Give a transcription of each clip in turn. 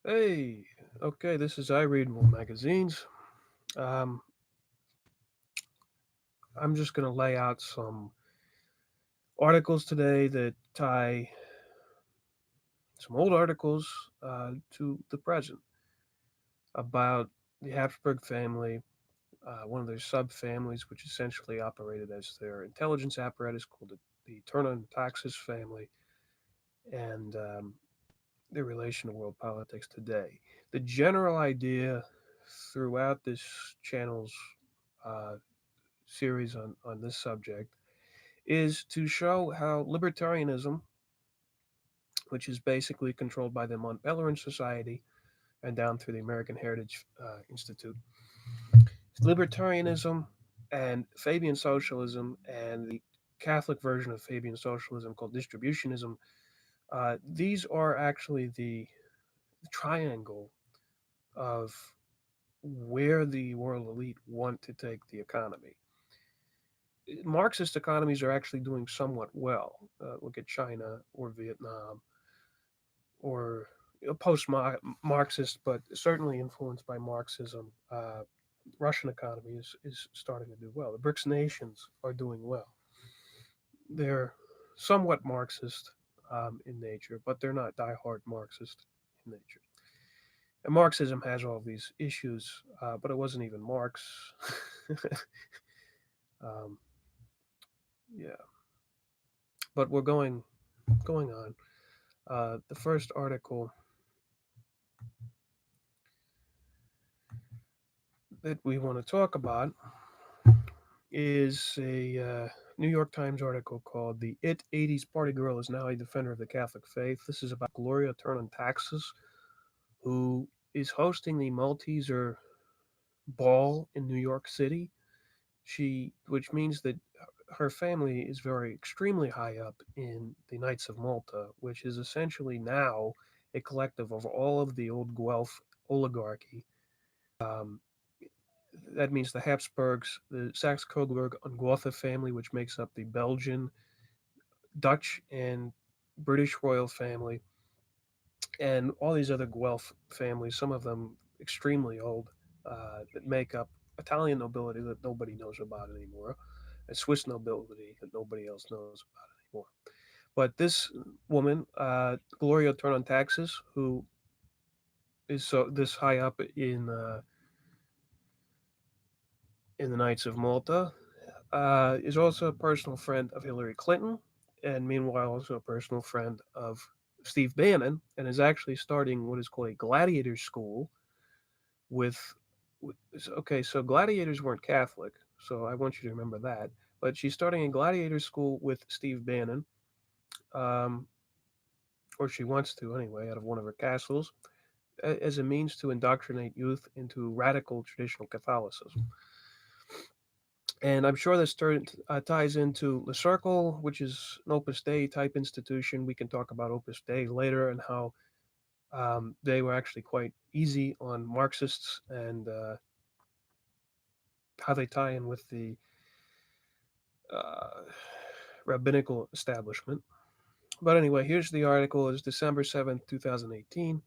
Hey, okay, this is I Read More Magazines. Um, I'm just going to lay out some articles today that tie some old articles to the present about the Hapsburg family, one of their subfamilies, which essentially operated as their intelligence apparatus called the Thurn Taxis family, and their relation to world politics today. The general idea throughout this channel's uh, series on this subject is to show how libertarianism, which is basically controlled by the Mont Pelerin Society and down through the American Heritage Institute, libertarianism and Fabian socialism and the Catholic version of Fabian socialism called distributionism, these are actually the triangle of where the world elite want to take the economy. Marxist economies are actually doing somewhat well. Look at China or Vietnam or post Marxist, but certainly influenced by Marxism. Russian economy is starting to do well. The BRICS nations are doing well. They're somewhat Marxist in nature, but they're not diehard Marxist in nature. And Marxism has all these issues, but it wasn't even Marx. um, yeah, but we're going on. The first article that we want to talk about is a New York Times article called "The It '80s Party Girl is Now a Defender of the Catholic Faith." This is about Gloria Thurn Taxis, who is hosting the Malteser Ball in New York City. Which means that her family is very extremely high up in the Knights of Malta, which is essentially now a collective of all of the old Guelph oligarchy. Um, that means the Habsburgs, the Saxe-Coburg and Gotha family, which makes up the Belgian, Dutch, and British royal family, and all these other Guelph families, some of them extremely old, that make up Italian nobility that nobody knows about anymore, and Swiss nobility that nobody else knows about anymore. But this woman, Gloria Taxis, who is so this high up in the Knights of Malta, is also a personal friend of Hillary Clinton, and meanwhile also a personal friend of Steve Bannon, and is actually starting what is called a gladiator school with. Okay, so gladiators weren't Catholic, so I want you to remember that. But she's starting a gladiator school with Steve Bannon, um, or she wants to anyway, out of one of her castles, as a means to indoctrinate youth into radical traditional Catholicism. And I'm sure this ties into the Circle, which is an Opus Dei type institution. We can talk about Opus Dei later and how they were actually quite easy on Marxists and how they tie in with the uh, rabbinical establishment. But anyway, here's the article. It's December 7th, 2018.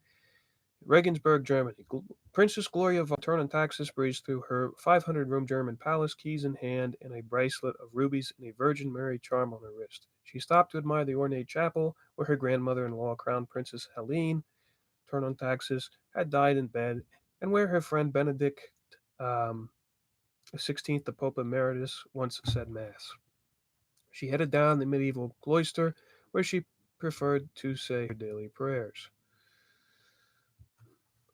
Regensburg, Germany. Princess Gloria von Turn and Taxis breezed through her 500-room German palace, keys in hand, and a bracelet of rubies and a Virgin Mary charm on her wrist. She stopped to admire the ornate chapel where her grandmother-in-law, Crown Princess Helene Turn on Taxis, had died in bed, and where her friend Benedict um, XVI, the Pope Emeritus, once said Mass. She headed down the medieval cloister where she preferred to say her daily prayers.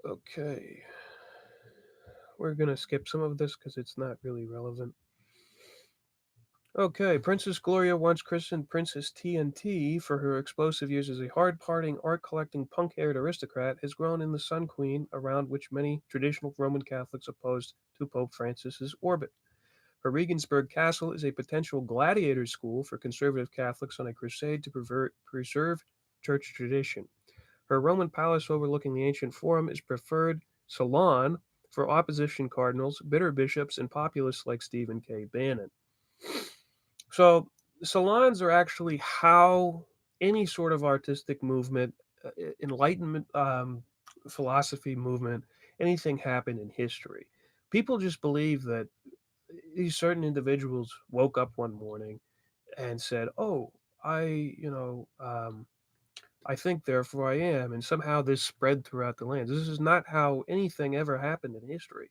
Okay, we're going to skip some of this because it's not really relevant. Okay, Princess Gloria, once christened Princess TNT for her explosive years as a hard partying, art collecting, punk haired aristocrat, has grown in the Sun Queen, around which many traditional Roman Catholics opposed to Pope Francis's orbit. Her Regensburg Castle is a potential gladiator school for conservative Catholics on a crusade to preserve church tradition. Her Roman palace overlooking the ancient Forum is preferred salon for opposition cardinals, bitter bishops, and populists like Stephen K. Bannon. So, salons are actually how any sort of artistic movement, enlightenment, philosophy movement, anything happened in history. People just believe that these certain individuals woke up one morning and said, "Oh, I, I think, therefore I am," and somehow this spread throughout the land. This is not how anything ever happened in history.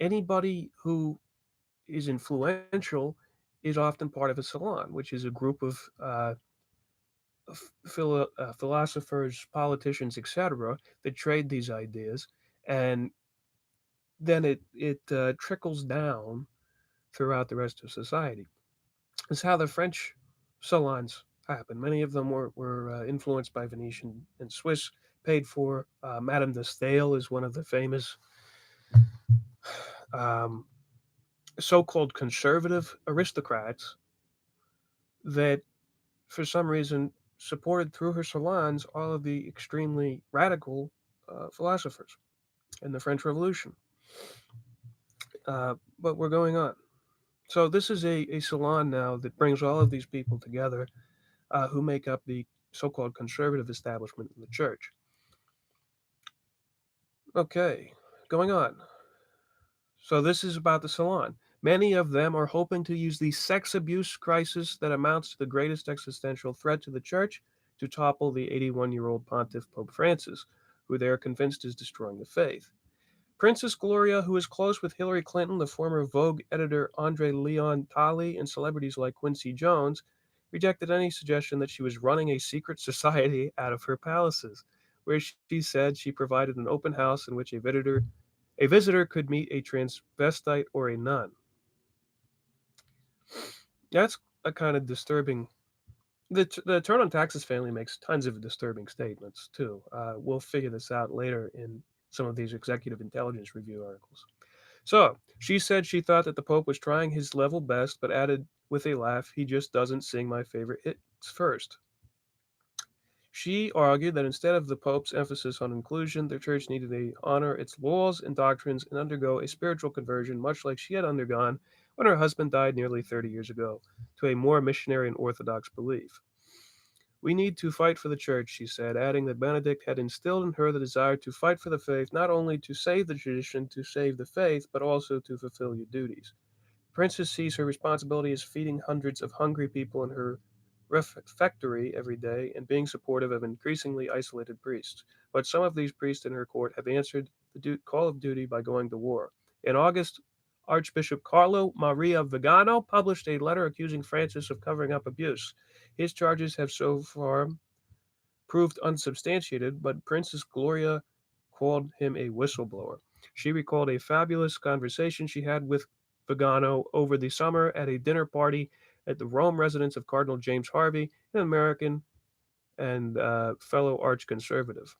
Anybody who is influential is often part of a salon, which is a group of philosophers, politicians, etc., that trade these ideas, and then it trickles down throughout the rest of society. It's how the French salons happened. Many of them were influenced by Venetian and Swiss, paid for. Madame de Stael is one of the famous um, so-called conservative aristocrats that, for some reason, supported through her salons all of the extremely radical philosophers in the French Revolution. But we're going on. So this is a salon now that brings all of these people together who make up the so-called conservative establishment in the church. Okay, going on. So this is about the salon. Many of them are hoping to use the sex abuse crisis that amounts to the greatest existential threat to the church to topple the 81-year-old pontiff Pope Francis, who they are convinced is destroying the faith. Princess Gloria, who is close with Hillary Clinton, the former Vogue editor Andre Leon Talley, and celebrities like Quincy Jones, rejected any suggestion that she was running a secret society out of her palaces, where she said she provided an open house in which a visitor could meet a transvestite or a nun. That's a kind of disturbing. The Turn on Taxes family makes tons of disturbing statements too. We'll figure this out later in some of these executive intelligence review articles. So she said she thought that the Pope was trying his level best, but added with a laugh, "He just doesn't sing my favorite hits first." She argued that instead of the Pope's emphasis on inclusion, the Church needed to honor its laws and doctrines and undergo a spiritual conversion, much like she had undergone when her husband died nearly 30 years ago, to a more missionary and orthodox belief. "We need to fight for the Church," she said, adding that Benedict had instilled in her the desire to fight for the faith, not only to save the tradition, to save the faith, but also to fulfill your duties. The princess sees her responsibility as feeding hundreds of hungry people in her refectory every day and being supportive of increasingly isolated priests. But some of these priests in her court have answered the call of duty by going to war. In August, Archbishop Carlo Maria Vigano published a letter accusing Francis of covering up abuse. His charges have so far proved unsubstantiated, but Princess Gloria called him a whistleblower. She recalled a fabulous conversation she had with Vigano over the summer at a dinner party at the Rome residence of Cardinal James Harvey, an American and fellow arch-conservative.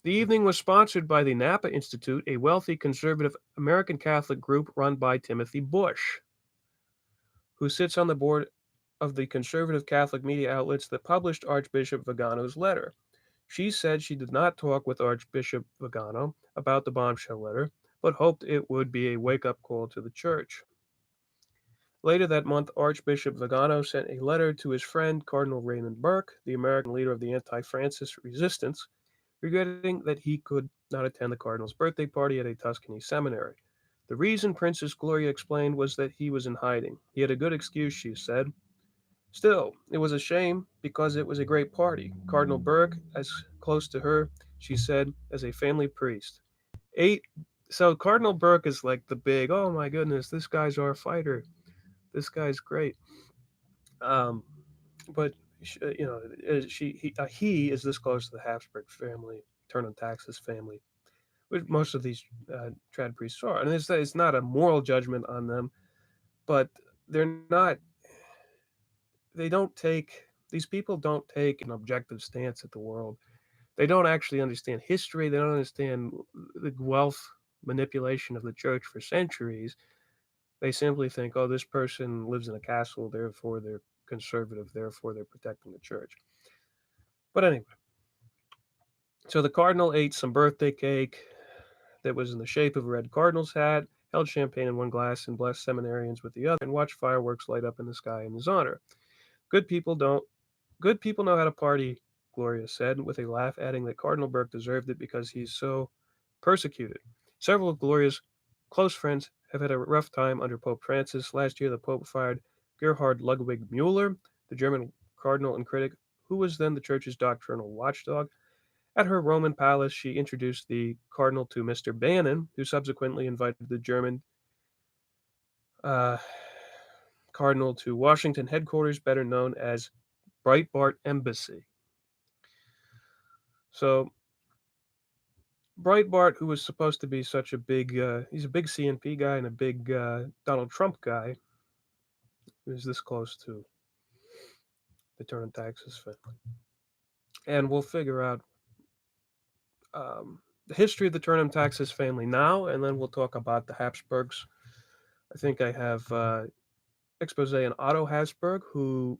The evening was sponsored by the Napa Institute, a wealthy conservative American Catholic group run by Timothy Bush, who sits on the board of the conservative Catholic media outlets that published Archbishop Vigano's letter. She said she did not talk with Archbishop Vigano about the bombshell letter, but hoped it would be a wake-up call to the church. Later that month, Archbishop Vigano sent a letter to his friend Cardinal Raymond Burke, the American leader of the anti-Francis resistance, regretting that he could not attend the cardinal's birthday party at a Tuscany seminary. The reason, Princess Gloria explained, was that he was in hiding. He had a good excuse, she said. Still, it was a shame because it was a great party. Cardinal Burke, as close to her, she said, as a family priest. Eight. So Cardinal Burke is like the big, oh my goodness, this guy's our fighter. This guy's great. Um, but he is this close to the Hapsburg family, Turn on Taxes family, which most of these trad priests are. And it's not a moral judgment on them, but they're not. They don't take. These people don't take an objective stance at the world. They don't actually understand history. They don't understand the wealth manipulation of the church for centuries. They simply think, oh, this person lives in a castle, therefore they're conservative, therefore they're protecting the church. But anyway, so the cardinal ate some birthday cake that was in the shape of a red cardinal's hat, held champagne in one glass, and blessed seminarians with the other, and watched fireworks light up in the sky in his honor. Good people don't. Good people know how to party Gloria said, with a laugh, adding that Cardinal Burke deserved it because he's so persecuted. Several of Gloria's close friends have had a rough time under Pope Francis. Last year, the Pope fired Gerhard Ludwig Mueller, the German cardinal and critic, who was then the church's doctrinal watchdog. At her Roman palace, she introduced the cardinal to Mr. Bannon, who subsequently invited the German uh, cardinal to Washington headquarters, better known as Breitbart Embassy. So Breitbart, who was supposed to be such a big, he's a big CNP guy and a big Donald Trump guy, is this close to the Thurn and Taxes family. And we'll figure out the history of the Thurn and Taxes family now, and then we'll talk about the Hapsburgs. I think I have expose on Otto Hapsburg, who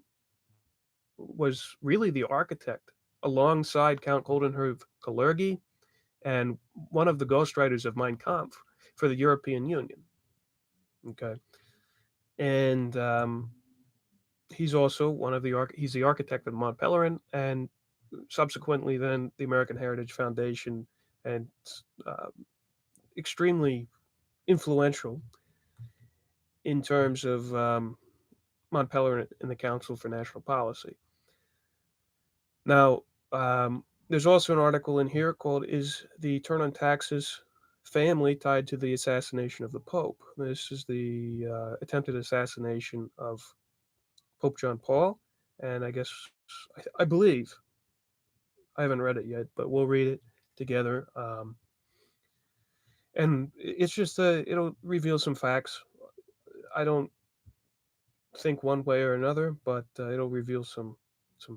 was really the architect alongside Count Goldenherz Kalergi and one of the ghostwriters of Mein Kampf for the European Union. Okay. And he's also he's the architect of Mont Pelerin and subsequently then the American Heritage Foundation, and uh, extremely influential in terms of Mont Pelerin and the Council for National Policy. Now, there's also an article in here called "Is the Thurn on Taxes Family Tied to the Assassination of the Pope?" This is the attempted assassination of Pope John Paul, and I guess I believe I haven't read it yet, but we'll read it together. And it's just it'll reveal some facts. I don't think one way or another, but it'll reveal some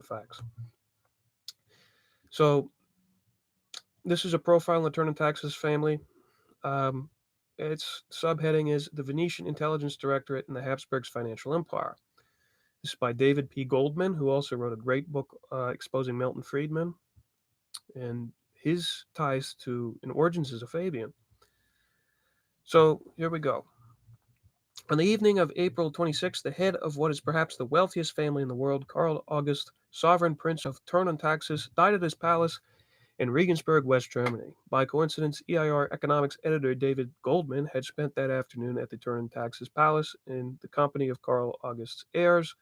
facts. So this is a profile in the Thurn and Taxes family. Um, its subheading is The Venetian Intelligence Directorate and the Habsburgs' Financial Empire. This is by David P. Goldman, who also wrote a great book exposing Milton Friedman and his ties to and origins as a Fabian. So here we go. On the evening of April 26th, the head of what is perhaps the wealthiest family in the world, Karl August, sovereign prince of Thurn and Taxis, died at his palace in Regensburg, West Germany. By coincidence, EIR economics editor David Goldman had spent that afternoon at the Thurn and Taxis palace in the company of Karl August's heirs,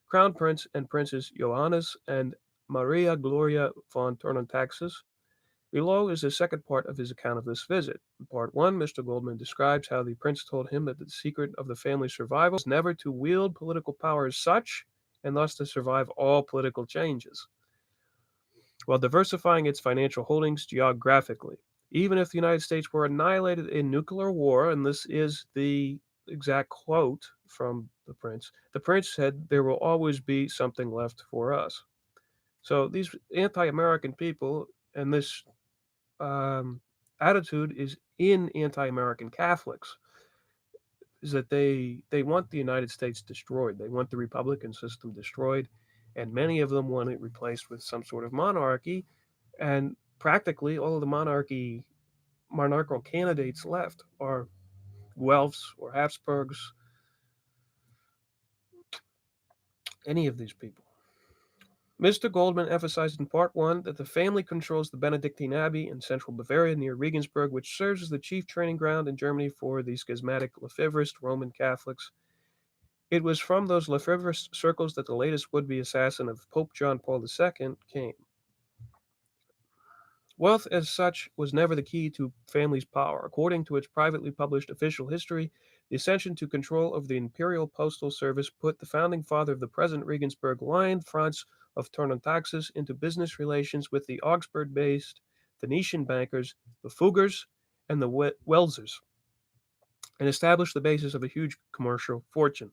Crown Prince and Princess Johannes and Maria Gloria von Thurn and Taxis. Below is the second part of his account of this visit. In part one, Mr. Goldman describes how the prince told him that the secret of the family's survival is never to wield political power as such, and thus to survive all political changes, while diversifying its financial holdings geographically. Even if the United States were annihilated in nuclear war, and this is the exact quote from the prince said, there will always be something left for us. So these anti American people and this attitude is in anti-American Catholics, is that they want the United States destroyed. They want the Republican system destroyed, and many of them want it replaced with some sort of monarchy. And practically all of the monarchical candidates left are Guelphs or Habsburgs, any of these people. Mr. Goldman emphasized in part one that the family controls the Benedictine Abbey in central Bavaria near Regensburg, which serves as the chief training ground in Germany for the schismatic Lefevrist Roman Catholics. It was from those Lefevrist circles that the latest would-be assassin of Pope John Paul II came. Wealth as such was never the key to family's power. According to its privately published official history, the ascension to control of the Imperial Postal Service put the founding father of the present Regensburg line, Franz of Thurn und Taxis, into business relations with the Augsburg-based Venetian bankers, the Fuggers and the Welzers, and established the basis of a huge commercial fortune.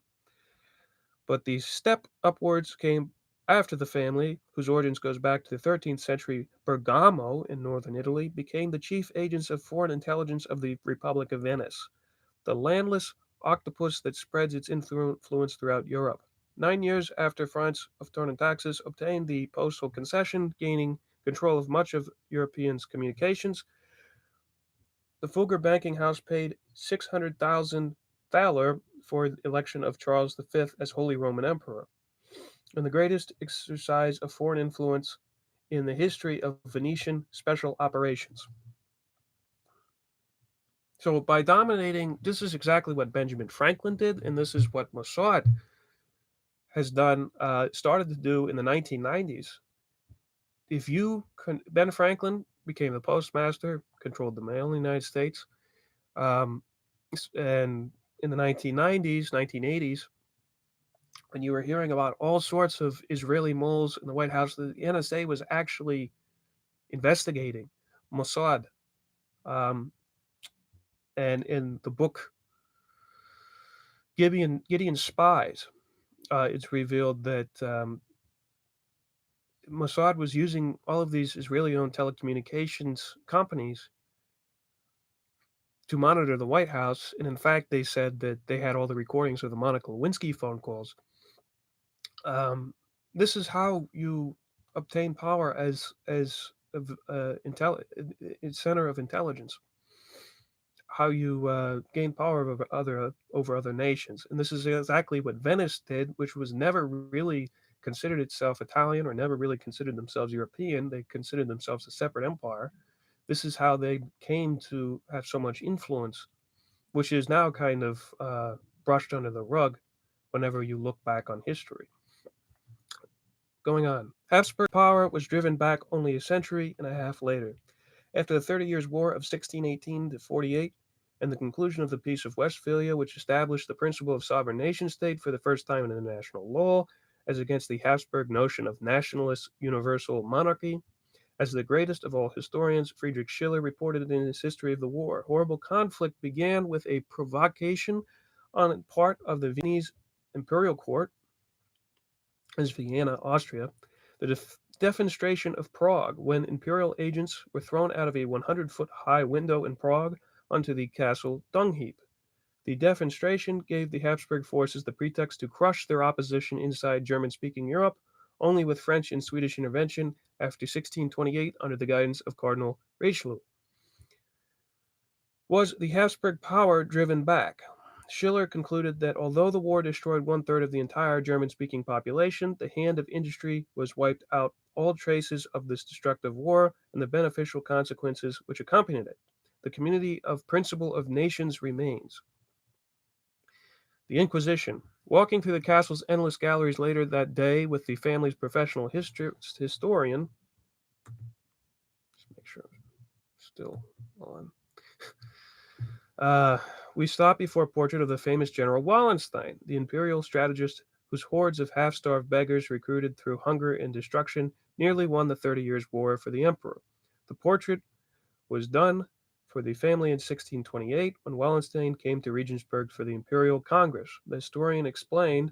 But the step upwards came after the family, whose origins goes back to the 13th century Bergamo in northern Italy, became the chief agents of foreign intelligence of the Republic of Venice, the landless octopus that spreads its influence throughout Europe. 9 years after France of Thurn and Taxis obtained the postal concession, gaining control of much of Europeans' communications, the Fugger banking house paid 600,000 thaler for the election of Charles V as Holy Roman Emperor. In the greatest exercise of foreign influence in the history of Venetian special operations. So by dominating, this is exactly what Benjamin Franklin did, and this is what Mossad has done, started to do in the 1990s. Ben Franklin became the postmaster, controlled the mail in the United States, um, and in the 1990s, 1980s, when you were hearing about all sorts of Israeli moles in the White House, the NSA was actually investigating Mossad. Um, and in the book Gideon's Spies, it's revealed that Mossad was using all of these Israeli-owned telecommunications companies to monitor the White House. And in fact, they said that they had all the recordings of the Monica Lewinsky phone calls. This is how you obtain power as a center of intelligence. How you gain power over other nations, and this is exactly what Venice did, which was never really considered itself Italian or never really considered themselves European. They considered themselves a separate empire. This is how they came to have so much influence, which is now kind of brushed under the rug whenever you look back on history. Going on, Hapsburg power was driven back only a century and a half later. After the 30 Years' War of 1618 to 48, and the conclusion of the Peace of Westphalia, which established the principle of sovereign nation state for the first time in international law, as against the Hapsburg notion of nationalist universal monarchy. As the greatest of all historians, Friedrich Schiller, reported in his History of the War, horrible conflict began with a provocation on part of the Viennese imperial court, as Vienna, Austria, the defenestration of Prague, when imperial agents were thrown out of a 100-foot-high window in Prague onto the castle dung heap. The defenestration gave the Habsburg forces the pretext to crush their opposition inside German-speaking Europe, only with French and Swedish intervention after 1628 under the guidance of Cardinal Richelieu. Was the Habsburg power driven back? Schiller concluded that although the war destroyed one-third of the entire German-speaking population, the hand of industry was wiped out all traces of this destructive war and the beneficial consequences which accompanied it. The community of principle of nations remains. The Inquisition. Walking through the castle's endless galleries later that day with the family's professional historian, just make sure I'm still on. We stop before a portrait of the famous General Wallenstein, the imperial strategist whose hordes of half-starved beggars recruited through hunger and destruction nearly won the 30 Years' War for the emperor. The portrait was done for the family in 1628 when Wallenstein came to Regensburg for the Imperial Congress. The historian explained,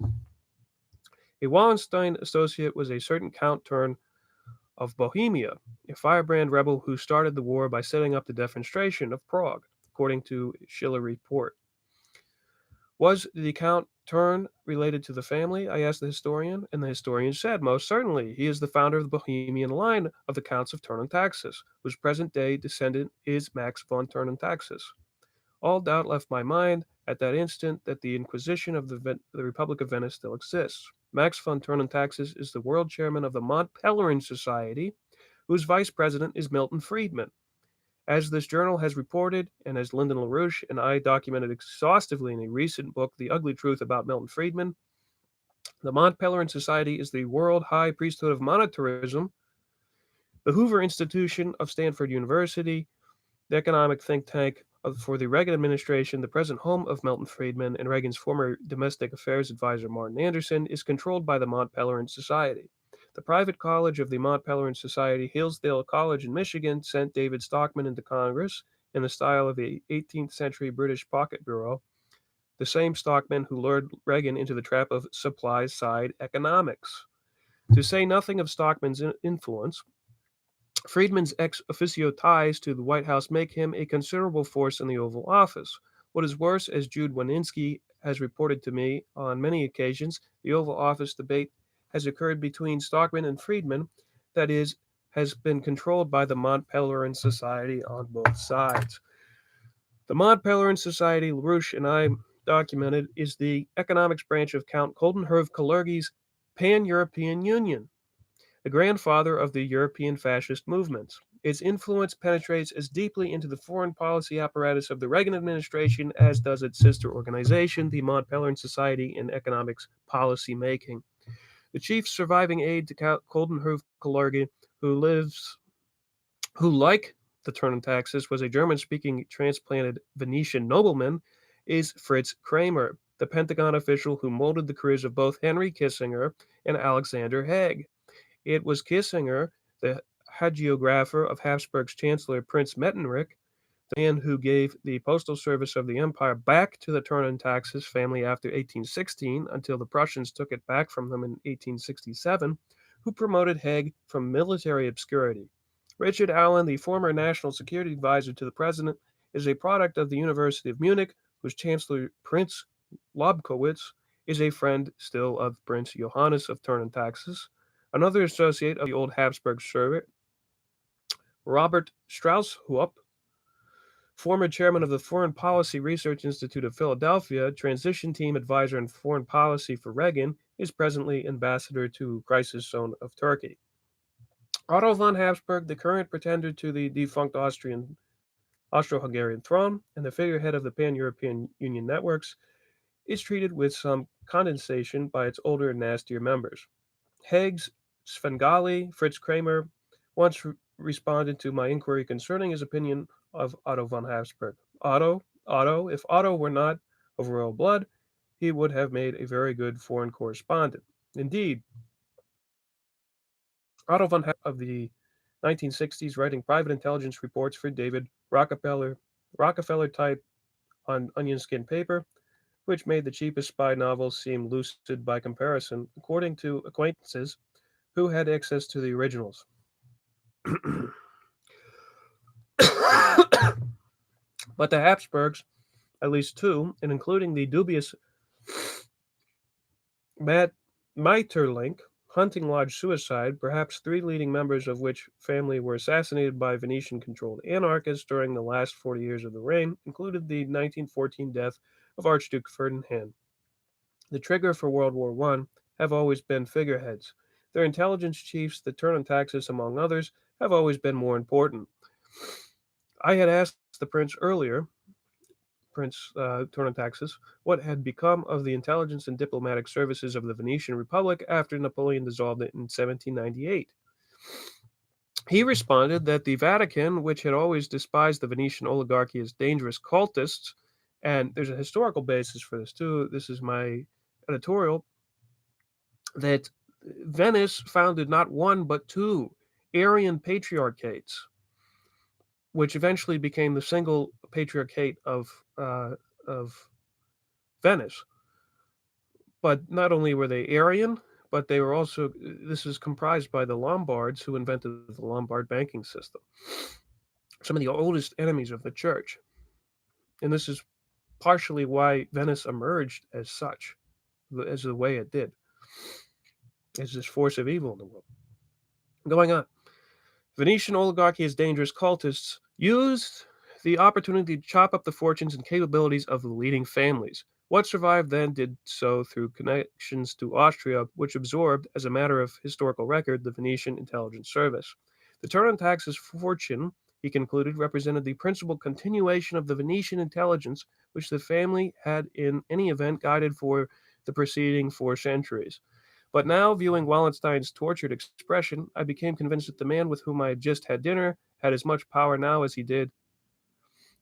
a Wallenstein associate was a certain Count Thurn of Bohemia, a firebrand rebel who started the war by setting up the defenestration of Prague, according to Schiller report. Was the Count Thurn related to the family? I asked the historian, and the historian said, most certainly. He is the founder of the Bohemian line of the Counts of Thurn and Taxis, whose present-day descendant is Max von Thurn and Taxis. All doubt left my mind at that instant that the Inquisition of the Republic of Venice still exists. Max von Thurn and Taxis is the world chairman of the Mont Pelerin Society, whose vice president is Milton Friedman. As this journal has reported, and as Lyndon LaRouche and I documented exhaustively in a recent book, The Ugly Truth About Milton Friedman, the Mont Pelerin Society is the world high priesthood of monetarism, the Hoover Institution of Stanford University, the economic think tank for the Reagan administration, the present home of Milton Friedman and Reagan's former domestic affairs advisor Martin Anderson, is controlled by the Mont Pelerin Society. The private college of the Mont Pelerin Society, Hillsdale College in Michigan, sent David Stockman into Congress in the style of the 18th century British pocket bureau, the same Stockman who lured Reagan into the trap of supply-side economics. To say nothing of Stockman's influence, Friedman's ex officio ties to the White House make him a considerable force in the Oval Office. What is worse, as Jude Waninsky has reported to me on many occasions, the Oval Office debate has occurred between Stockman and Friedman, that is, has been controlled by the Mont Pelerin Society on both sides. The Mont Pelerin Society, LaRouche and I documented, is the economics branch of Count Coldenherve Kalergi's Pan-European Union. the grandfather of the European fascist movements. Its influence penetrates as deeply into the foreign policy apparatus of the Reagan administration as does its sister organization, the Mont Pelerin Society in Economics Policy Making. The chief surviving aide to Koldenhof Kalergi, who, like the Thurn taxes, was a German-speaking transplanted Venetian nobleman, is Fritz Kramer, the Pentagon official who molded the careers of both Henry Kissinger and Alexander Haig. It was Kissinger, the hagiographer of Hapsburg's Chancellor Prince Metternich, the man who gave the postal service of the empire back to the Thurn taxes family after 1816 until the Prussians took it back from them in 1867, who promoted Haig from military obscurity. Richard Allen, the former national security advisor to the president, is a product of the University of Munich, whose chancellor Prince Lobkowitz is a friend still of Prince Johannes of Thurn taxes. Another associate of the old Habsburg servant, Robert Strausshoop, former chairman of the Foreign Policy Research Institute of Philadelphia, transition team advisor in foreign policy for Reagan, is presently ambassador to crisis zone of Turkey. Otto von Habsburg, the current pretender to the defunct Austro-Hungarian throne and the figurehead of the Pan-European Union networks, is treated with some condescension by its older and nastier members. Haig's Svengali, Fritz Kramer, once responded to my inquiry concerning his opinion of Otto von Habsburg. Otto, if Otto were not of royal blood, he would have made a very good foreign correspondent. Indeed, Otto von Habsburg of the 1960s, writing private intelligence reports for David Rockefeller type on onion skin paper, which made the cheapest spy novels seem lucid by comparison, according to acquaintances who had access to the originals. But the Habsburgs, at least two, and including the dubious Maeterlinck hunting lodge suicide, perhaps three leading members of which family were assassinated by Venetian-controlled anarchists during the last 40 years of the reign, included the 1914 death of Archduke Ferdinand. The trigger for World War I have always been figureheads. Their intelligence chiefs, the Thurn taxes, among others, have always been more important. I had asked the prince earlier, Prince Thurn taxes, what had become of the intelligence and diplomatic services of the Venetian Republic after Napoleon dissolved it in 1798. He responded that the Vatican, which had always despised the Venetian oligarchy as dangerous cultists, and there's a historical basis for this too, this is my editorial, that Venice founded not one but two Arian patriarchates, which eventually became the single patriarchate of Venice. But not only were they Arian, but they were also, this is comprised by the Lombards who invented the Lombard banking system, some of the oldest enemies of the church. And this is partially why Venice emerged as such, as the way it did, as this force of evil in the world. Going on. Venetian oligarchy as dangerous cultists used the opportunity to chop up the fortunes and capabilities of the leading families. What survived then did so through connections to Austria, which absorbed, as a matter of historical record, the Venetian intelligence service. The Thurn taxes fortune, he concluded, represented the principal continuation of the Venetian intelligence, which the family had in any event guided for the preceding 4 centuries. But now, viewing Wallenstein's tortured expression, I became convinced that the man with whom I had just had dinner had as much power now as he did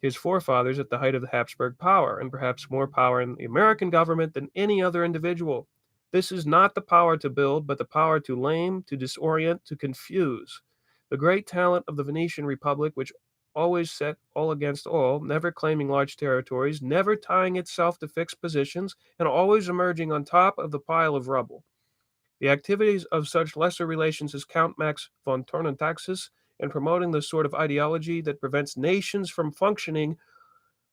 his forefathers at the height of the Habsburg power, and perhaps more power in the American government than any other individual. This is not the power to build, but the power to lame, to disorient, to confuse. The great talent of the Venetian Republic, which always set all against all, never claiming large territories, never tying itself to fixed positions, and always emerging on top of the pile of rubble. The activities of such lesser relations as Count Max von Thurn taxes and promoting the sort of ideology that prevents nations from functioning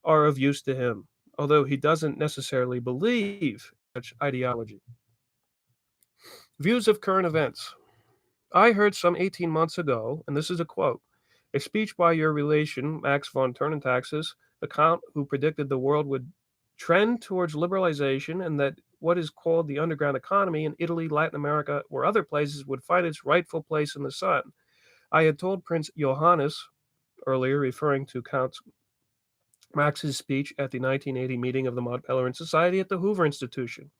are of use to him, although he doesn't necessarily believe in such ideology. Views of current events. I heard some 18 months ago, and this is a quote, a speech by your relation, Max von Thurn taxes, the Count who predicted the world would trend towards liberalization and that what is called the underground economy in Italy, Latin America, or other places would find its rightful place in the sun. I had told Prince Johannes earlier, referring to Count Max's speech at the 1980 meeting of the Mont Pelerin Society at the Hoover Institution.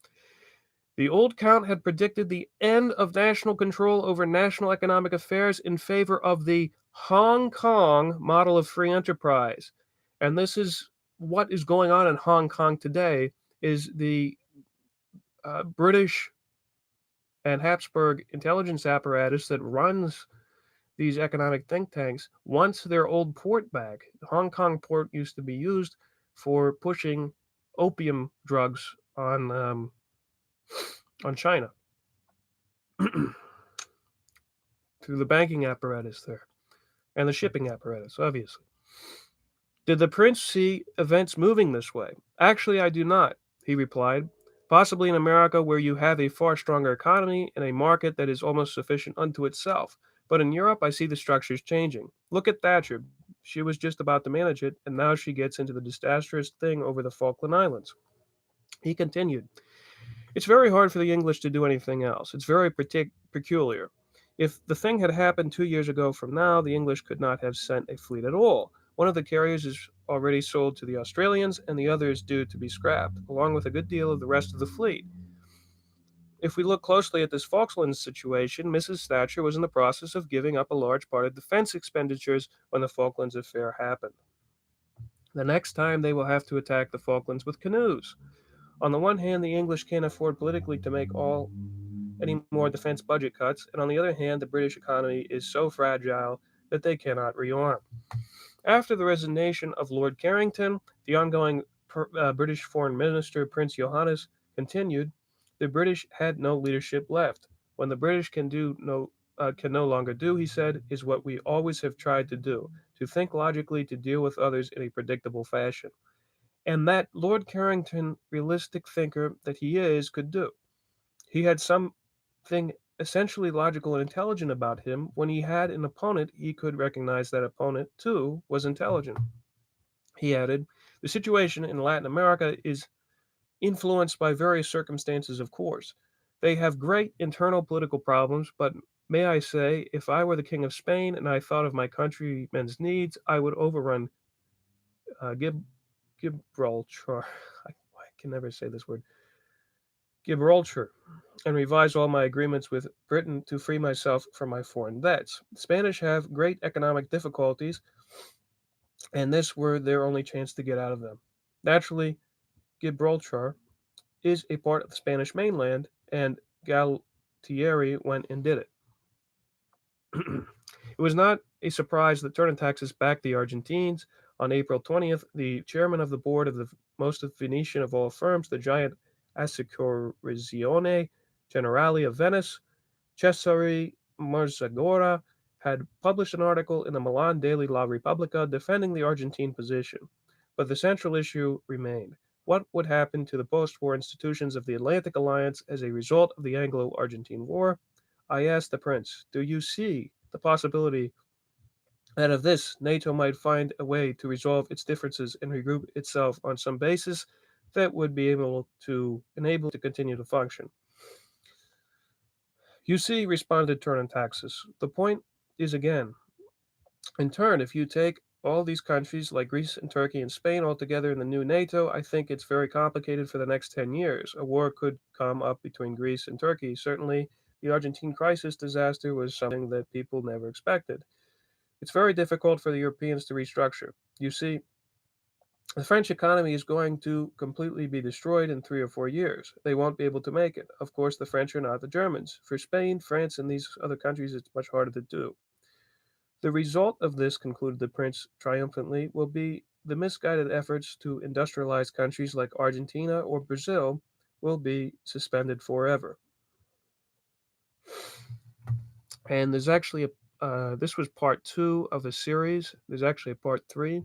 The old Count had predicted the end of national control over national economic affairs in favor of the Hong Kong model of free enterprise. And this is what is going on in Hong Kong today, is the British and Hapsburg intelligence apparatus that runs these economic think tanks wants their old port back. The Hong Kong port used to be used for pushing opium drugs on China through the banking apparatus there and the shipping apparatus, obviously. Did the prince see events moving this way? Actually, I do not, he replied. Possibly in America, where you have a far stronger economy and a market that is almost sufficient unto itself. But in Europe, I see the structures changing. Look at Thatcher. She was just about to manage it, and now she gets into the disastrous thing over the Falkland Islands. He continued, it's very hard for the English to do anything else. It's very peculiar. If the thing had happened 2 years ago from now, the English could not have sent a fleet at all. One of the carriers is already sold to the Australians, and the other is due to be scrapped, along with a good deal of the rest of the fleet. If we look closely at this Falklands situation, Mrs. Thatcher was in the process of giving up a large part of defense expenditures when the Falklands affair happened. The next time they will have to attack the Falklands with canoes. On the one hand, the English can't afford politically to make any more defense budget cuts, and on the other hand, the British economy is so fragile that they cannot rearm. After the resignation of Lord Carrington, the ongoing British Foreign Minister, Prince Johannes, continued, the British had no leadership left. When the British can no longer do, he said, is what we always have tried to do, to think logically, to deal with others in a predictable fashion. And that Lord Carrington, realistic thinker that he is, could do. He had something essentially logical and intelligent about him. When he had an opponent, he could recognize that opponent, too, was intelligent. He added, the situation in Latin America is influenced by various circumstances, of course. They have great internal political problems, but may I say, if I were the King of Spain and I thought of my countrymen's needs, I would overrun Gibraltar. I can never say this word. Gibraltar, and revise all my agreements with Britain to free myself from my foreign debts. The Spanish have great economic difficulties, and this were their only chance to get out of them. Naturally, Gibraltar is a part of the Spanish mainland, and Galtieri went and did it. It was not a surprise that Thurn and Taxis backed the Argentines. On April 20th, the chairman of the board of the most Venetian of all firms, the giant Assicurazione Generale of Venice, Cesare Marzagora, had published an article in the Milan daily La Repubblica defending the Argentine position. But the central issue remained. What would happen to the post-war institutions of the Atlantic Alliance as a result of the Anglo-Argentine War? I asked the prince, do you see the possibility that of this, NATO might find a way to resolve its differences and regroup itself on some basis that would be able to enable it to continue to function? You see, responded Thurn and Taxis, the point is again, in turn, if you take all these countries like Greece and Turkey and Spain all together in the new NATO, I think it's very complicated for the next 10 years. A war could come up between Greece and Turkey. Certainly, the Argentine crisis disaster was something that people never expected. It's very difficult for the Europeans to restructure. You see, the French economy is going to completely be destroyed in 3 or 4 years. They won't be able to make it. Of course, the French are not the Germans. For Spain, France, and these other countries, it's much harder to do. The result of this, concluded the prince triumphantly, will be the misguided efforts to industrialize countries like Argentina or Brazil will be suspended forever. And there's actually this was part 2 of the series. There's actually a part 3.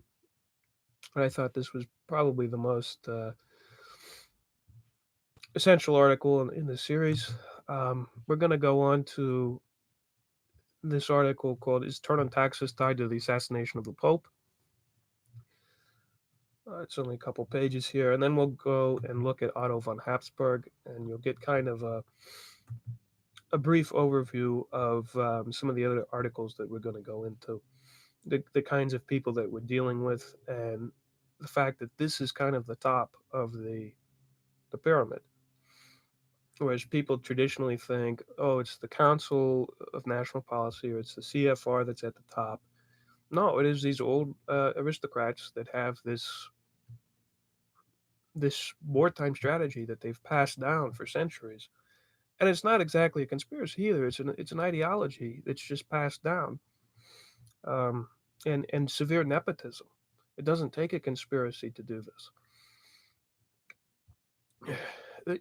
And I thought this was probably the most essential article in the series. We're going to go on to this article called Is Thurn and Taxis Tied to the Assassination of the Pope? It's only a couple pages here, and then we'll go and look at Otto von Hapsburg, and you'll get kind of a brief overview of some of the other articles that we're going to go into, the kinds of people that we're dealing with, and the fact that this is kind of the top of the pyramid. Whereas people traditionally think, oh, it's the Council of National Policy or it's the CFR that's at the top. No, it is these old aristocrats that have this wartime strategy that they've passed down for centuries. And it's not exactly a conspiracy either. It's an ideology that's just passed down, um, and severe nepotism. It doesn't take a conspiracy to do this.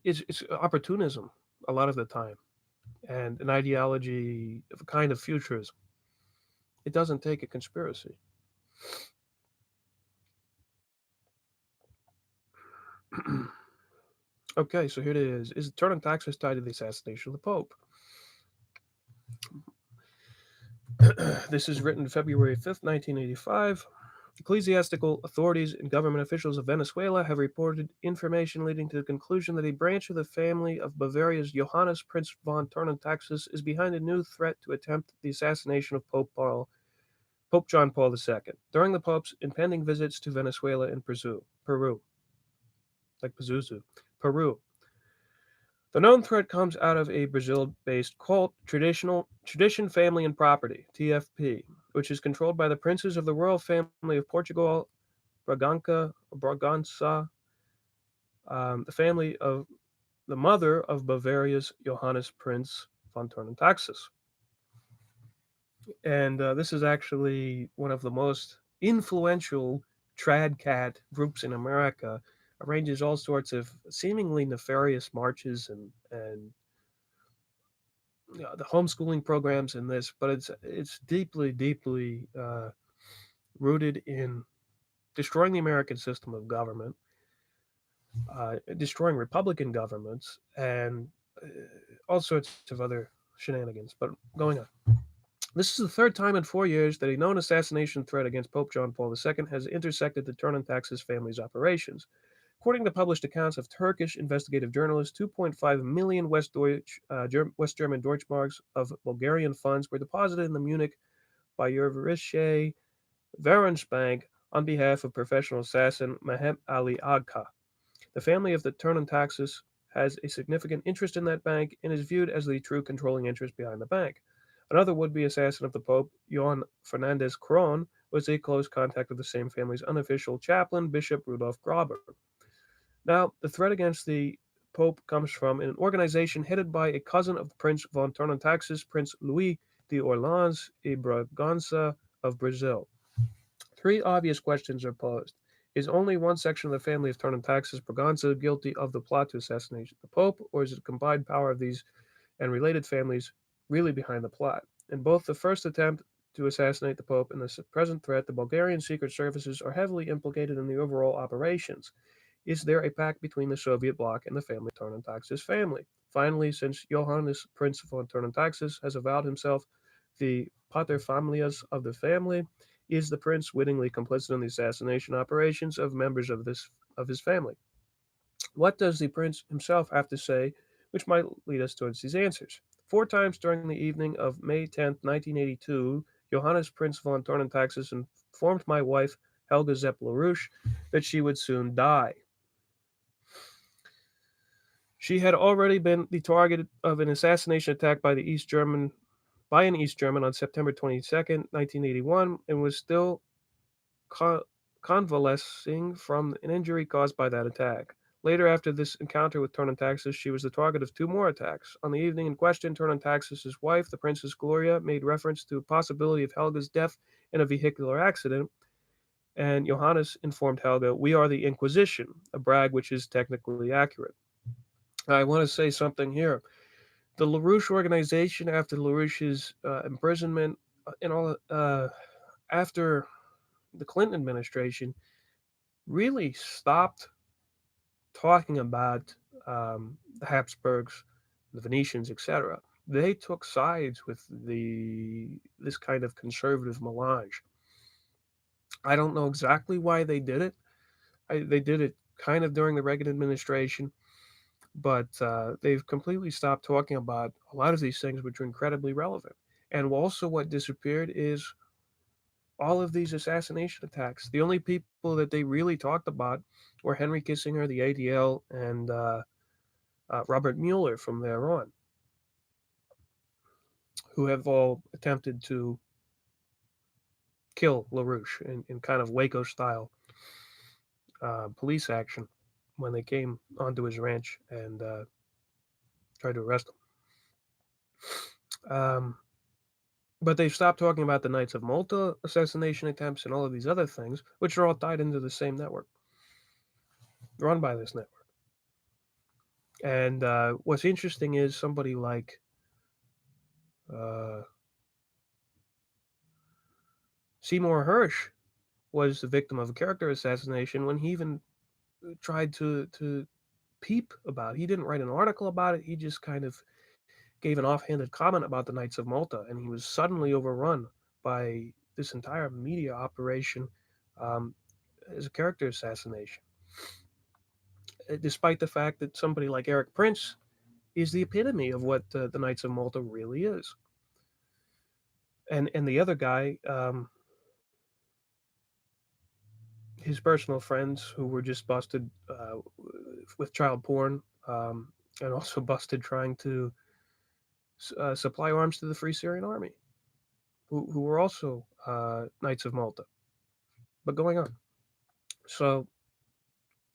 It's opportunism a lot of the time, and an ideology of a kind of futurism. It doesn't take a conspiracy. Okay, so here it is. Is the Thurn taxes tied to the assassination of the Pope? This is written February 5th, 1985. Ecclesiastical authorities and government officials of Venezuela have reported information leading to the conclusion that a branch of the family of Bavaria's Johannes Prince von Thurn Taxis is behind a new threat to attempt the assassination of Pope John Paul II during the Pope's impending visits to Venezuela and Peru, like Pazuzu, Peru. The known threat comes out of a Brazil-based cult, Tradition, Family, and Property (TFP), which is controlled by the princes of the royal family of Portugal, Bragança, the mother of Bavaria's Johannes Prince von Thurn Taxis. And this is actually one of the most influential tradcat groups in America. Arranges all sorts of seemingly nefarious marches and the homeschooling programs in this, but it's deeply rooted in destroying the American system of government, destroying Republican governments, and all sorts of other shenanigans. But going on. This is the third time in 4 years that a known assassination threat against Pope John Paul II has intersected the Thurn Taxis family's operations. According to published accounts of Turkish investigative journalists, 2.5 million West German Deutschmarks of Bulgarian funds were deposited in the Munich Bayerische Währungsbank on behalf of professional assassin Mehmet Ali Agca. The family of the Thurn Taxis has a significant interest in that bank and is viewed as the true controlling interest behind the bank. Another would-be assassin of the Pope, Johann Fernandez Kron, was a close contact of the same family's unofficial chaplain, Bishop Rudolf Graber. Now, the threat against the Pope comes from an organization headed by a cousin of Prince von Thurn Taxis, Prince Louis de Orleans e Bragança of Brazil. Three obvious questions are posed. Is only one section of the family of Thurn Taxis, Bragança, guilty of the plot to assassinate the Pope, or is it a combined power of these and related families really behind the plot? In both the first attempt to assassinate the Pope and the present threat, the Bulgarian secret services are heavily implicated in the overall operations. Is there a pact between the Soviet bloc and the family Thurn Taxis family? Finally, since Johannes Prince von Thurn Taxis has avowed himself the paterfamilias of the family, is the prince wittingly complicit in the assassination operations of members of his family? What does the prince himself have to say, which might lead us towards these answers? 4 times during the evening of May 10th, 1982, Johannes Prince von Thurn Taxis informed my wife, Helga Zepp LaRouche, that she would soon die. She had already been the target of an assassination attack by an East German on September 22nd, 1981, and was still convalescing from an injury caused by that attack. Later, after this encounter with Thurn Taxis, she was the target of 2 more attacks. On the evening in question, Thurn Taxis' wife, the Princess Gloria, made reference to a possibility of Helga's death in a vehicular accident, and Johannes informed Helga, "We are the Inquisition," a brag which is technically accurate. I want to say something here. The LaRouche organization, after LaRouche's imprisonment, and all after the Clinton administration, really stopped talking about the Habsburgs, the Venetians, etc. They took sides with this kind of conservative melange. I don't know exactly why they did it. They did it kind of during the Reagan administration, but they've completely stopped talking about a lot of these things, which are incredibly relevant. And also, what disappeared is all of these assassination attacks. The only people that they really talked about were Henry Kissinger, the ADL, and Robert Mueller from there on, who have all attempted to kill LaRouche in kind of Waco style police action when they came onto his ranch and tried to arrest him. But they've stopped talking about the Knights of Malta assassination attempts and all of these other things, which are all tied into the same network, run by this network. And what's interesting is somebody like uh, Seymour Hersh was the victim of a character assassination when he even tried to peep about it. He didn't write an article about it. He just kind of gave an offhanded comment about the Knights of Malta, and he was suddenly overrun by this entire media operation um, as a character assassination, despite the fact that somebody like Eric Prince is the epitome of what the Knights of Malta really is. And the other guy, his personal friends who were just busted with child porn, and also busted trying to supply arms to the Free Syrian Army, who were also Knights of Malta. But going on. So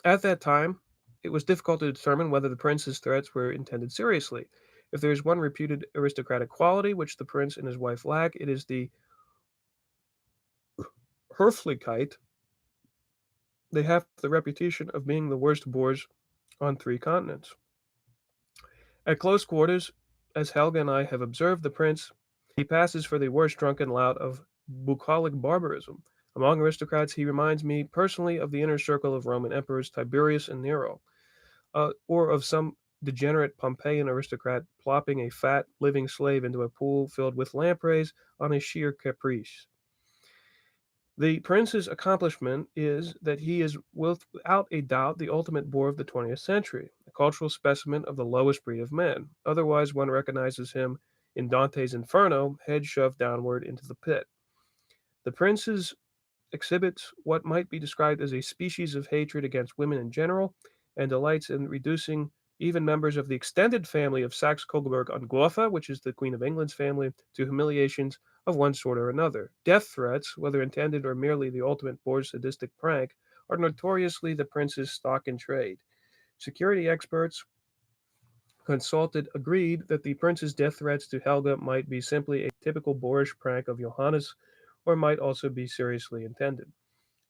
at that time, it was difficult to determine whether the prince's threats were intended seriously. If there is one reputed aristocratic quality which the prince and his wife lack, it is the Höflichkeit. They have the reputation of being the worst boors on 3 continents. At close quarters, as Helga and I have observed the prince, he passes for the worst drunken lout of bucolic barbarism. Among aristocrats, he reminds me personally of the inner circle of Roman emperors Tiberius and Nero, or of some degenerate Pompeian aristocrat plopping a fat, living slave into a pool filled with lampreys on a sheer caprice. The prince's accomplishment is that he is without a doubt the ultimate bore of the 20th century, a cultural specimen of the lowest breed of men. Otherwise, one recognizes him in Dante's Inferno, head shoved downward into the pit. The prince's exhibits what might be described as a species of hatred against women in general, and delights in reducing even members of the extended family of Saxe-Coburg und Gotha, which is the Queen of England's family, to humiliations of one sort or another. Death threats, whether intended or merely the ultimate bored sadistic prank, are notoriously the prince's stock in trade. Security experts consulted agreed that the prince's death threats to Helga might be simply a typical boorish prank of Johannes, or might also be seriously intended.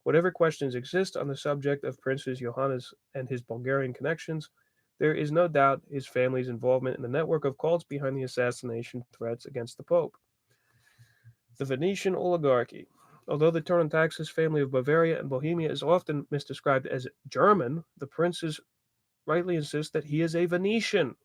Whatever questions exist on the subject of Princes Johannes and his Bulgarian connections, there is no doubt his family's involvement in the network of cults behind the assassination threats against the Pope. The Venetian oligarchy. Although the Thurn family of Bavaria and Bohemia is often misdescribed as German, the princes rightly insist that he is a Venetian.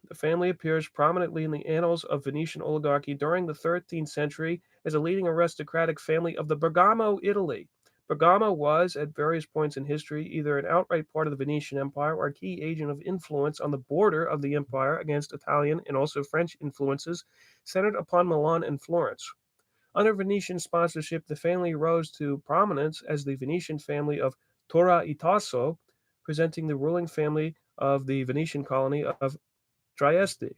The family appears prominently in the annals of Venetian oligarchy during the 13th century as a leading aristocratic family of the Bergamo, Italy. Bergamo was, at various points in history, either an outright part of the Venetian Empire or a key agent of influence on the border of the empire against Italian and also French influences centered upon Milan and Florence. Under Venetian sponsorship, the family rose to prominence as the Venetian family of Torre Itasso, presenting the ruling family of the Venetian colony of Trieste.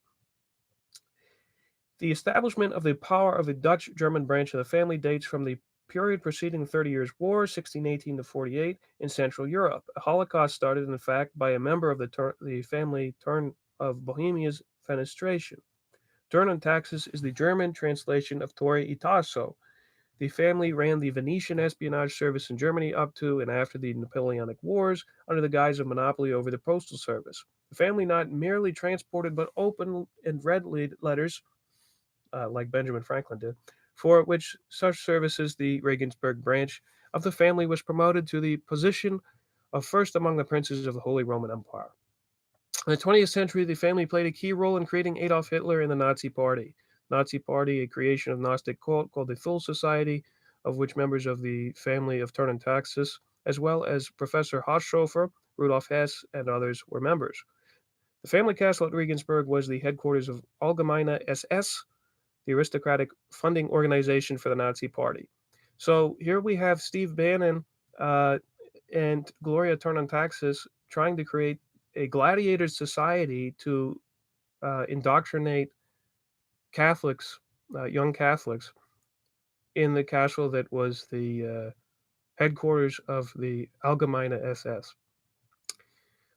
The establishment of the power of the Dutch-German branch of the family dates from the period preceding the 30 Years' War, 1618 to 48, in Central Europe. A Holocaust started, in fact, by a member of the family Thurn of Bohemia's fenestration. Thurn on taxes is the German translation of Torre Itasso. The family ran the Venetian espionage service in Germany up to and after the Napoleonic Wars under the guise of monopoly over the postal service. The family not merely transported but opened and read letters, like Benjamin Franklin did, for which such services the Regensburg branch of the family was promoted to the position of first among the princes of the Holy Roman Empire. In the 20th century, the family played a key role in creating Adolf Hitler and the Nazi Party. Nazi Party, a creation of Gnostic cult called the Thule Society, of which members of the family of Thurn and Taxis as well as Professor Hoschofer, Rudolf Hess, and others were members. The family castle at Regensburg was the headquarters of Allgemeine SS, the aristocratic funding organization for the Nazi Party. So here we have Steve Bannon uh, and Gloria Thurn trying to create a gladiator society to indoctrinate Catholics, young Catholics, in the castle that was the headquarters of the Allgemeine SS.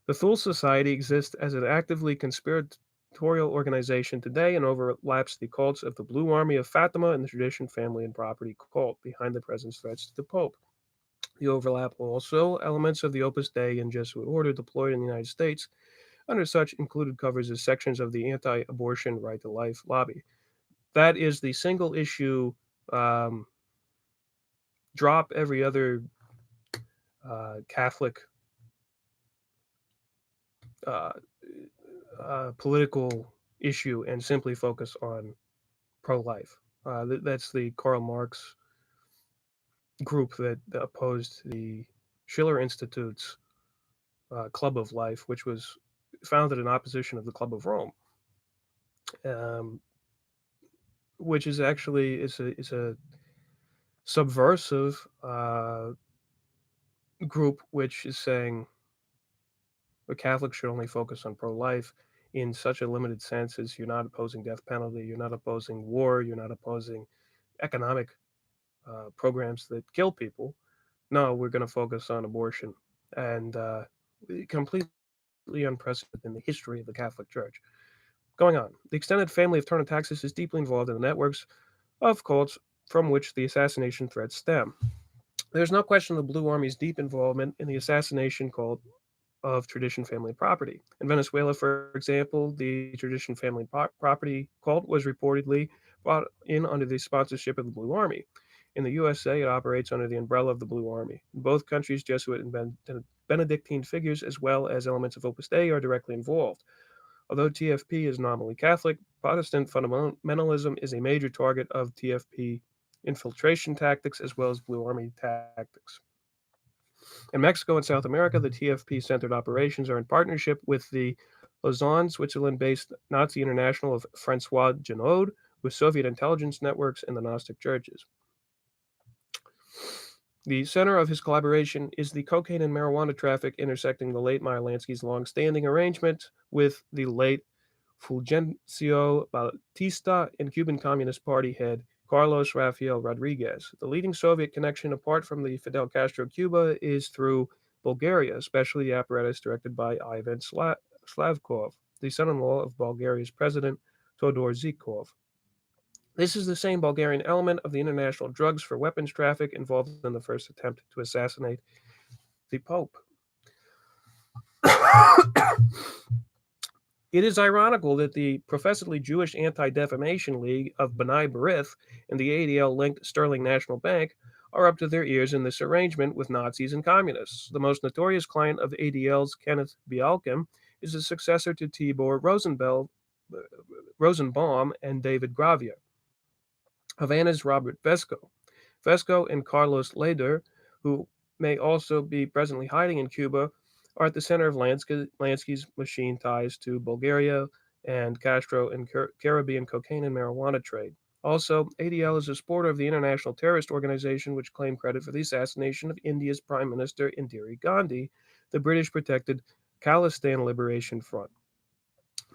The Thule Society exists as an actively conspiratorial organization today and overlaps the cults of the Blue Army of Fatima and the Tradition, Family, and Property cult behind the present threats to the Pope. The overlap also elements of the Opus Dei and Jesuit order deployed in the United States under such included covers as sections of the anti-abortion right to life lobby. That is the single issue drop every other Catholic uh, political issue and simply focus on pro-life. That's the Karl Marx group that opposed the Schiller Institute's Club of Life, which was founded in opposition of the Club of Rome, um, which is actually is a subversive group which is saying the Catholics should only focus on pro-life in such a limited sense as you're not opposing death penalty, you're not opposing war, you're not opposing economic programs that kill people. No, we're going to focus on abortion and completely unprecedented in the history of the Catholic Church. Going on, the extended family of Thurn is deeply involved in the networks of cults from which the assassination threats stem. There's no question of the Blue Army's deep involvement in the assassination cult of tradition, family, and property. In Venezuela, for example, the tradition, family, and property cult was reportedly brought in under the sponsorship of the Blue Army. In the USA, it operates under the umbrella of the Blue Army. In both countries, Jesuit and Benedictine figures, as well as elements of Opus Dei, are directly involved. Although TFP is nominally Catholic, Protestant fundamentalism is a major target of TFP infiltration tactics as well as Blue Army tactics. In Mexico and South America, the TFP centered operations are in partnership with the Lausanne, Switzerland based Nazi International of Francois Genoud, with Soviet intelligence networks and the Gnostic churches. The center of his collaboration is the cocaine and marijuana traffic intersecting the late Meyer Lansky's long-standing arrangement with the late Fulgencio Batista and Cuban Communist Party head Carlos Rafael Rodriguez. The leading Soviet connection apart from the Fidel Castro Cuba is through Bulgaria, especially the apparatus directed by Ivan Slavkov, the son-in-law of Bulgaria's president Todor Zhikov. This is the same Bulgarian element of the international drugs for weapons traffic involved in the first attempt to assassinate the Pope. It is ironical that the professedly Jewish Anti-Defamation League of B'nai B'rith and the ADL-linked Sterling National Bank are up to their ears in this arrangement with Nazis and communists. The most notorious client of ADL's Kenneth Bialkin is the successor to Tibor Rosenbaum and David Gravia. Havana's Robert Vesco. Vesco and Carlos Leder, who may also be presently hiding in Cuba, are at the center of Lansky's machine ties to Bulgaria and Castro and Caribbean cocaine and marijuana trade. Also, ADL is a supporter of the international terrorist organization which claimed credit for the assassination of India's Prime Minister Indira Gandhi, the British-protected Khalistan Liberation Front.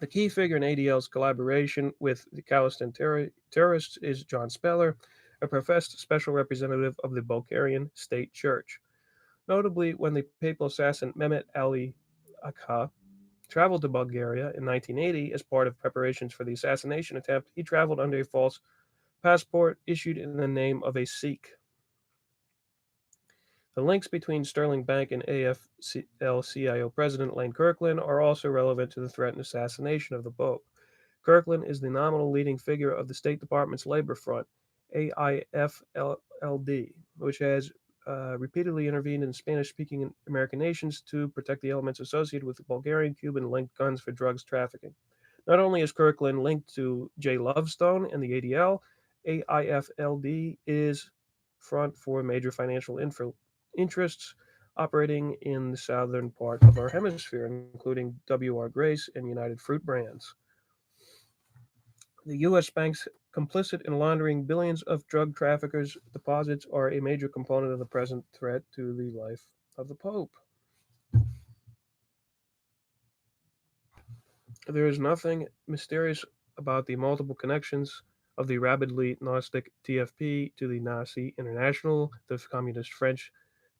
The key figure in ADL's collaboration with the Khalistan terrorists is John Speller, a professed special representative of the Bulgarian State Church. Notably, when the papal assassin Mehmet Ali Agha traveled to Bulgaria in 1980 as part of preparations for the assassination attempt, he traveled under a false passport issued in the name of a Sikh. The links between Sterling Bank and AFL-CIO President Lane Kirkland are also relevant to the threatened assassination of the Pope. Kirkland is the nominal leading figure of the State Department's Labor Front, AIFLD, which has repeatedly intervened in Spanish-speaking American nations to protect the elements associated with the Bulgarian-Cuban-linked guns for drugs trafficking. Not only is Kirkland linked to J. Lovestone and the ADL, AIFLD is front for major financial interests operating in the southern part of our hemisphere, including W.R. Grace and United Fruit brands. The U.S. banks complicit in laundering billions of drug traffickers' deposits are a major component of the present threat to the life of the Pope. There is nothing mysterious about the multiple connections of the rabidly Gnostic TFP to the Nazi International, the Communist French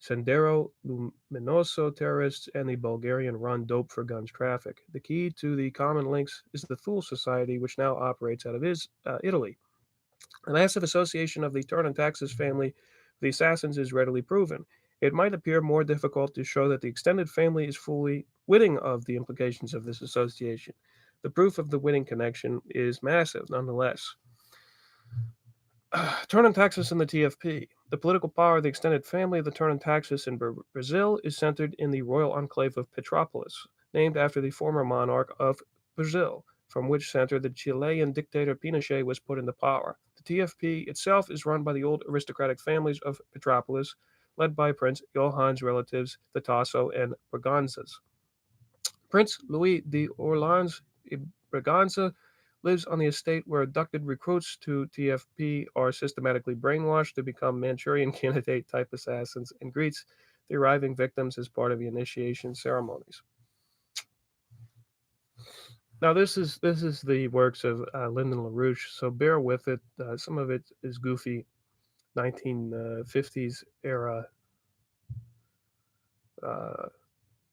Sendero Luminoso terrorists, and the Bulgarian run Dope for Guns traffic. The key to the common links is the Thule Society, which now operates out of Italy. The massive association of the Thurn and Taxis family with the assassins is readily proven. It might appear more difficult to show that the extended family is fully witting of the implications of this association. The proof of the witting connection is massive, nonetheless. Thurn and Taxis and the TFP. The political power of the extended family of the Thurn and Taxis in Brazil is centered in the royal enclave of Petrópolis, named after the former monarch of Brazil, from which center the Chilean dictator Pinochet was put into power. The TFP itself is run by the old aristocratic families of Petrópolis, led by Prince Johan's relatives, the Tasso and Braganzas. Prince Louis de Orleans Braganza lives on the estate where abducted recruits to TFP are systematically brainwashed to become Manchurian candidate type assassins and greets the arriving victims as part of the initiation ceremonies. Now, this is the works of Lyndon LaRouche, so bear with it. Some of it is goofy, 1950s era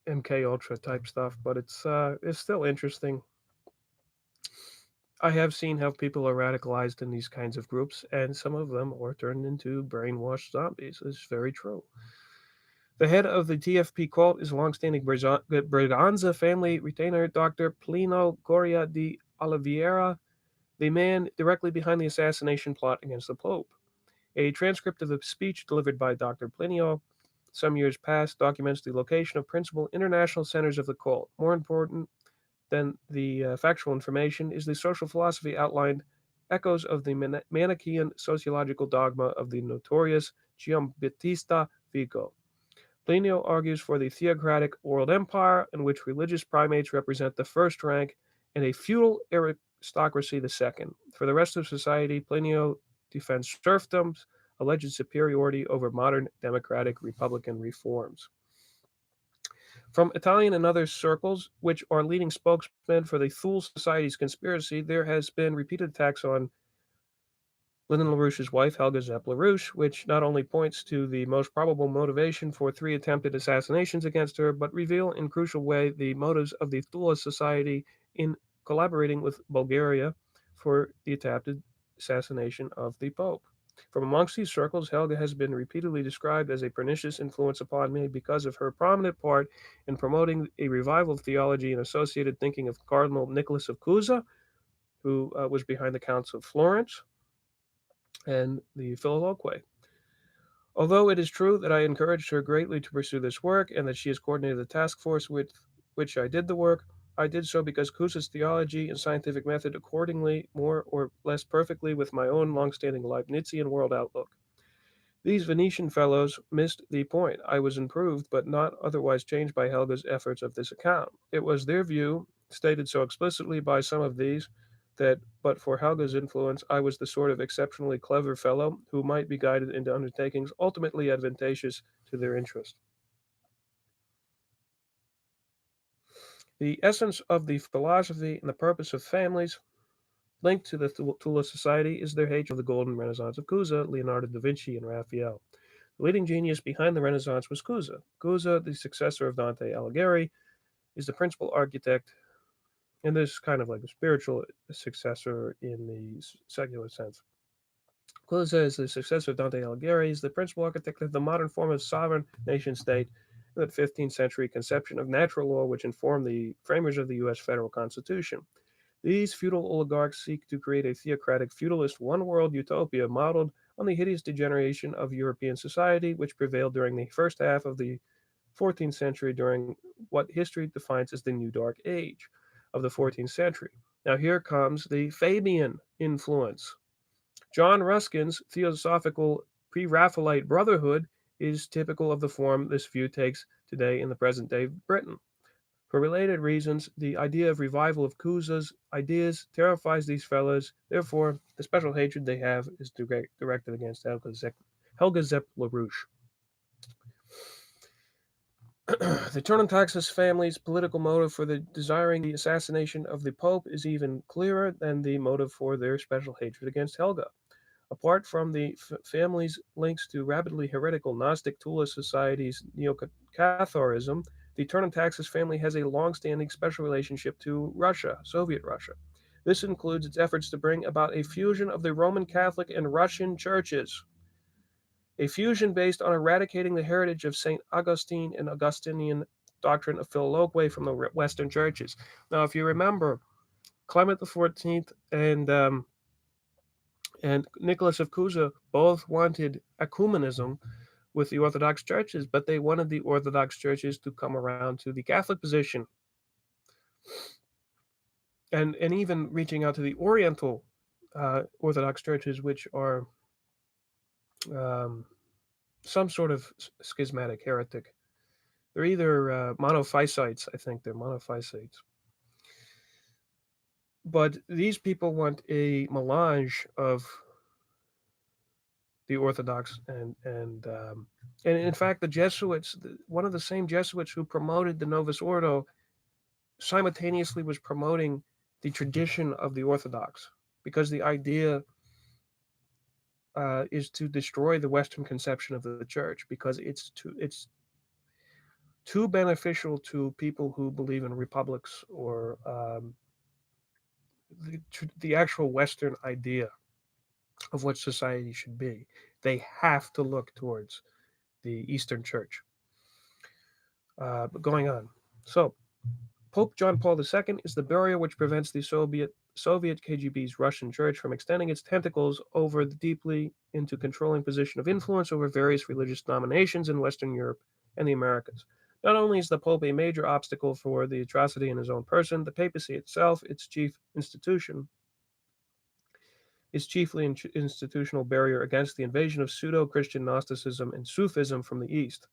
MK Ultra type stuff, but it's still interesting. I have seen how people are radicalized in these kinds of groups, and some of them are turned into brainwashed zombies. It's very true. The head of the TFP cult is longstanding Braganza family retainer Dr. Plino Goria de Oliveira, the man directly behind the assassination plot against the Pope. A transcript of the speech delivered by Dr. Plinio some years past documents the location of principal international centers of the cult. More important than the factual information is the social philosophy outlined, echoes of the Manichaean sociological dogma of the notorious Giambattista Vico. Plinio argues for the theocratic world empire, in which religious primates represent the first rank and a feudal aristocracy the second. For the rest of society, Plinio defends serfdom's alleged superiority over modern democratic republican reforms. From Italian and other circles, which are leading spokesmen for the Thule Society's conspiracy, there has been repeated attacks on Lyndon LaRouche's wife, Helga Zepp LaRouche, which not only points to the most probable motivation for 3 attempted assassinations against her, but reveal in crucial way the motives of the Thule Society in collaborating with Bulgaria for the attempted assassination of the Pope. From amongst these circles, Helga has been repeatedly described as a pernicious influence upon me because of her prominent part in promoting a revival of theology and associated thinking of Cardinal Nicholas of Cusa, who was behind the Counts of Florence and the Philoquae. Although it is true that I encouraged her greatly to pursue this work and that she has coordinated the task force with which I did the work, I did so because Cusa's theology and scientific method accordingly more or less perfectly with my own long-standing Leibnizian world outlook. These Venetian fellows missed the point. I was improved, but not otherwise changed by Helga's efforts of this account. It was their view, stated so explicitly by some of these, that but for Helga's influence, I was the sort of exceptionally clever fellow who might be guided into undertakings ultimately advantageous to their interest. The essence of the philosophy and the purpose of families linked to the Thule Society is their hatred of the golden renaissance of Cusa, Leonardo da Vinci, and Raphael. The leading genius behind the Renaissance was Cusa. Cusa, the successor of Dante Alighieri, is the principal architect, and this is kind of like a spiritual successor in the secular sense. Cusa is the successor of Dante Alighieri, is the principal architect of the modern form of sovereign nation state, and the 15th century conception of natural law, which informed the framers of the U.S. federal constitution. These feudal oligarchs seek to create a theocratic feudalist one-world utopia modeled on the hideous degeneration of European society, which prevailed during the first half of the 14th century during what history defines as the New Dark Age of the 14th century. Now here comes the Fabian influence. John Ruskin's Theosophical Pre-Raphaelite Brotherhood is typical of the form this view takes today in the present-day Britain. For related reasons, the idea of revival of Cusa's ideas terrifies these fellows. Therefore, the special hatred they have is directed against Helga Zepp LaRouche. The Thurn family's political motive for desiring the assassination of the Pope is even clearer than the motive for their special hatred against Helga. Apart from the family's links to rapidly heretical Gnostic Tula society's Neo-Catharism, the Thurn family has a long-standing special relationship to Russia, Soviet Russia. This includes its efforts to bring about a fusion of the Roman Catholic and Russian churches, a fusion based on eradicating the heritage of St. Augustine and Augustinian doctrine of Filoloque from the Western churches. Now, if you remember, Clement XIV and Nicholas of Cusa both wanted ecumenism with the Orthodox churches, but they wanted the Orthodox churches to come around to the Catholic position. And even reaching out to the Oriental Orthodox churches, which are some sort of schismatic heretic. They're either monophysites, I think they're monophysites. But these people want a melange of the Orthodox and in fact the Jesuits, one of the same Jesuits who promoted the Novus Ordo simultaneously was promoting the tradition of the Orthodox, because the idea is to destroy the Western conception of the church, because it's too beneficial to people who believe in republics or the actual Western idea of what society should be. They have to look towards the Eastern Church. But going on. So, Pope John Paul II is the barrier which prevents the Soviet KGB's Russian Church from extending its tentacles over deeply into controlling position of influence over various religious denominations in Western Europe and the Americas. Not only is the Pope a major obstacle for the atrocity in his own person, the papacy itself, its chief institution, is chiefly an institutional barrier against the invasion of pseudo-Christian Gnosticism and Sufism from the East.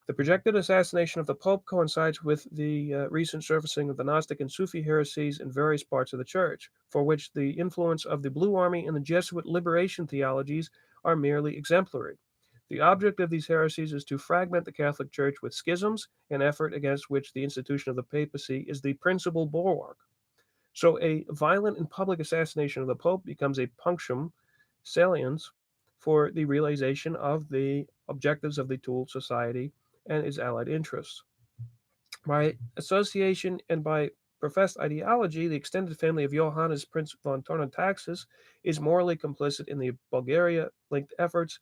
The projected assassination of the Pope coincides with the recent surfacing of the Gnostic and Sufi heresies in various parts of the Church, for which the influence of the Blue Army and the Jesuit liberation theologies are merely exemplary. The object of these heresies is to fragment the Catholic Church with schisms, an effort against which the institution of the papacy is the principal bulwark. So a violent and public assassination of the Pope becomes a punctum saliens for the realization of the objectives of the Tool Society and its allied interests. By association and by professed ideology, the extended family of Johannes Prince von Thurn is morally complicit in the Bulgaria-linked efforts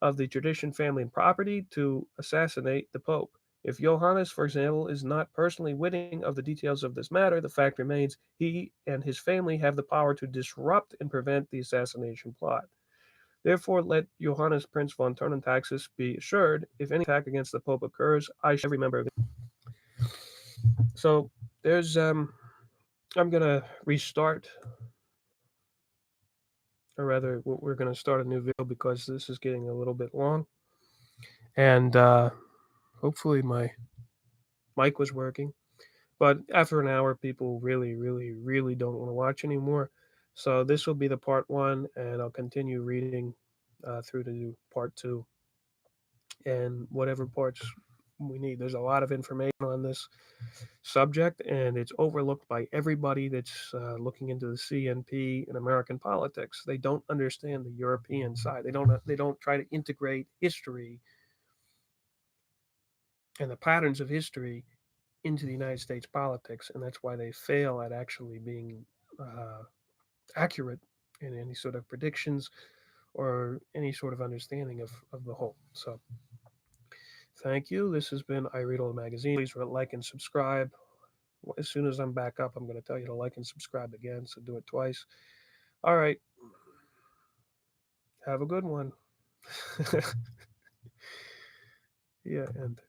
of the tradition, family, and property to assassinate the Pope. If Johannes, for example, is not personally witting of the details of this matter, the fact remains he and his family have the power to disrupt and prevent the assassination plot. Therefore, let Johannes Prince von Thurn be assured, if any attack against the Pope occurs, I shall remember of it. So there's I'm gonna restart, or rather we're gonna start a new video because this is getting a little bit long, and hopefully my mic was working. But after an hour, people really don't want to watch anymore. So this will be the part 1, and I'll continue reading through to part 2 and whatever parts we need. There's a lot of information on this subject, and it's overlooked by everybody that's looking into the CNP and American politics. They don't understand the European side. They don't try to integrate history and the patterns of history into the United States politics, and that's why they fail at actually being accurate in any sort of predictions or any sort of understanding of the whole. So thank you. This has been I Read Old Magazine. Please like and subscribe. As soon as I'm back up, I'm going to tell you to like and subscribe again, so do it twice. All right. Have a good one. Yeah, and